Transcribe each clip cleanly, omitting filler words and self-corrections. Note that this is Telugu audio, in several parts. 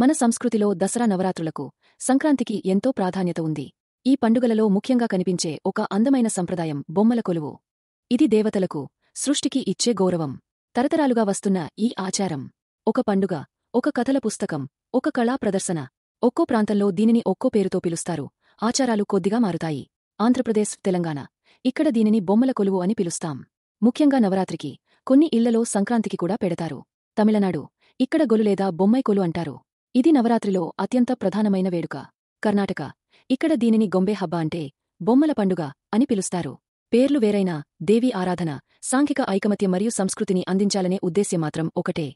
మన సంస్కృతిలో దసరా నవరాత్రులకు సంక్రాంతికి ఎంతో ప్రాధాన్యత ఉంది. ఈ పండుగలలో ముఖ్యంగా కనిపించే ఒక అందమైన సంప్రదాయం బొమ్మల కొలువు. ఇది దేవతలకు, సృష్టికి ఇచ్చే గౌరవం. తరతరాలుగా వస్తున్న ఈ ఆచారం ఒక పండుగ, ఒక కథల పుస్తకం, ఒక కళా ప్రదర్శన. ఒక్కో ప్రాంతంలో దీనిని ఒక్కో పేరుతో పిలుస్తారు. ఆచారాలు కొద్దిగా మారుతాయి. ఆంధ్రప్రదేశ్, తెలంగాణ ఇక్కడ దీనిని బొమ్మల కొలువు అని పిలుస్తాం. ముఖ్యంగా నవరాత్రికి, కొన్ని ఇళ్లలో సంక్రాంతికి కూడా పెడతారు. తమిళనాడు ఇక్కడ గొలు లేదా బొమ్మై కొలు అంటారు. ఇది నవరాత్రిలో అత్యంత ప్రధానమైన వేడుక. కర్ణాటక ఇక్కడ దీనిని గొంబే హబ్బ అంటే బొమ్మల పండుగ అని పిలుస్తారు. పేర్లు వేరైనా దేవీ ఆరాధన, సాంఘిక ఐకమత్యం మరియు సంస్కృతిని అందించాలనే ఉద్దేశ్యం మాత్రం ఒకటే.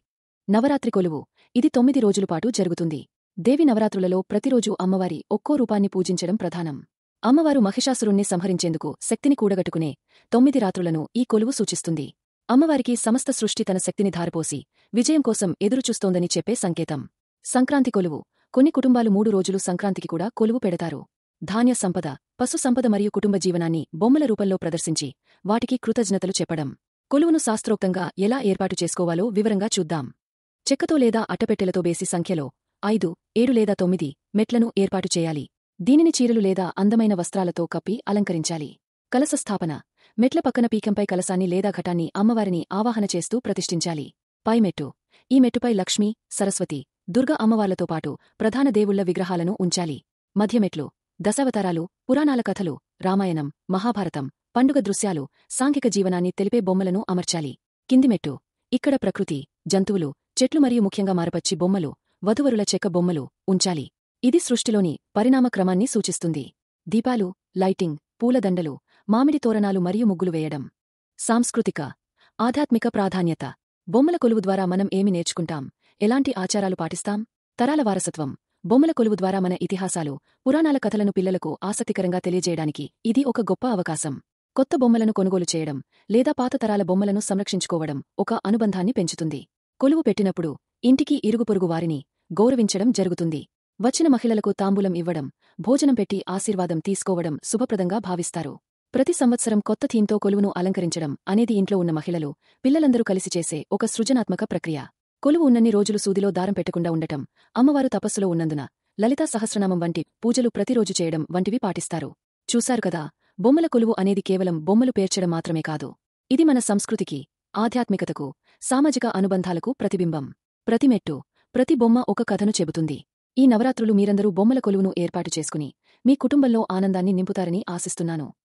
నవరాత్రి కొలువు ఇది 9 రోజులపాటు జరుగుతుంది. దేవి నవరాత్రులలో ప్రతిరోజూ అమ్మవారి ఒక్కో రూపాన్ని పూజించడం ప్రధానం. అమ్మవారు మహిషాసురుణ్ణి సంహరించేందుకు శక్తిని కూడగట్టుకునే 9 రాత్రులను ఈ కొలువు సూచిస్తుంది. అమ్మవారికి సమస్త సృష్టి తన శక్తిని ధారపోసి విజయం కోసం ఎదురుచూస్తోందని చెప్పే సంకేతం. సంక్రాంతి కొలువు కొన్ని కుటుంబాలు 3 రోజులు సంక్రాంతికి కూడా కొలువు పెడతారు. ధాన్య సంపద, పశు సంపద మరియు కుటుంబ జీవనాన్ని బొమ్మల రూపంలో ప్రదర్శించి వాటికి కృతజ్ఞతలు చెప్పడం. కొలువును శాస్త్రోక్తంగా ఎలా ఏర్పాటు చేసుకోవాలో వివరంగా చూద్దాం. చెక్కతో లేదా అట్టపెట్టెలతో బేసి సంఖ్యలో 5, 7 లేదా 9 మెట్లను ఏర్పాటు చేయాలి. దీనిని చీరలు లేదా అందమైన వస్త్రాలతో కప్పి అలంకరించాలి. కలశ స్థాపన మెట్ల పక్కన పీకంపై కలశాన్ని లేదా ఘటాన్ని అమ్మవారిని ఆవాహన చేస్తూ ప్రతిష్ఠించాలి. పై మెట్టు ఈ మెట్టుపై లక్ష్మీ, సరస్వతి, దుర్గ అమ్మవార్లతో పాటు ప్రధాన దేవుళ్ల విగ్రహాలను ఉంచాలి. మధ్యమెట్లు దశావతారాలు, పురాణాల కథలు, రామాయణం, మహాభారతం, పండుగ దృశ్యాలు, సాంఘిక జీవనాన్ని తెలిపే బొమ్మలను అమర్చాలి. కింది మెట్టు ఇక్కడ ప్రకృతి, జంతువులు, చెట్లు మరియు ముఖ్యంగా మారపచ్చి బొమ్మలు, వధువరుల చెక్క బొమ్మలు ఉంచాలి. ఇది సృష్టిలోని పరిణామ క్రమాన్ని సూచిస్తుంది. దీపాలు, లైటింగ్, పూలదండలు, మామిడి తోరణాలు మరియు ముగ్గులు వేయడం. సాంస్కృతిక, ఆధ్యాత్మిక ప్రాధాన్యత బొమ్మల కొలువు ద్వారా మనం ఏమి నేర్చుకుంటాం, ఎలాంటి ఆచారాలు పాటిస్తాం? తరాల వారసత్వం బొమ్మల కొలువు ద్వారా మన ఇతిహాసాలు, పురాణాల కథలను పిల్లలకు ఆసక్తికరంగా తెలియజేయడానికి ఇది ఒక గొప్ప అవకాశం. కొత్త బొమ్మలను కొనుగోలు చేయడం లేదా పాత తరాల బొమ్మలను సంరక్షించుకోవడం ఒక అనుబంధాన్ని పెంచుతుంది. కొలువు పెట్టినప్పుడు ఇంటికి ఇరుగుపొరుగు వారిని గౌరవించడం జరుగుతుంది. వచ్చిన మహిళలకు తాంబూలం ఇవ్వడం, భోజనం పెట్టి ఆశీర్వాదం తీసుకోవడం శుభప్రదంగా భావిస్తారు. ప్రతి సంవత్సరం కొత్త థీమ్తో కొలువును అలంకరించడం అనేది ఇంట్లో ఉన్న మహిళలు, పిల్లలందరూ కలిసి చేసే ఒక సృజనాత్మక ప్రక్రియ. కొలువు ఉన్నన్ని రోజులు సూదిలో దారం పెట్టకుండా ఉండటం, అమ్మవారు తపస్సులో ఉన్నందున లలితా సహస్రనామం వంటి పూజలు ప్రతిరోజు చేయడం వంటివి పాటిస్తారు. చూశారు కదా, బొమ్మల కొలువు అనేది కేవలం బొమ్మలు పేర్చడం మాత్రమే కాదు. ఇది మన సంస్కృతికి, ఆధ్యాత్మికతకు, సామాజిక అనుబంధాలకు ప్రతిబింబం. ప్రతి మెట్టు, ప్రతి బొమ్మ ఒక కథను చెబుతుంది. ఈ నవరాత్రులు మీరందరూ బొమ్మల కొలువును ఏర్పాటు చేసుకుని మీ కుటుంబంలో ఆనందాన్ని నింపుతారని ఆశిస్తున్నాను.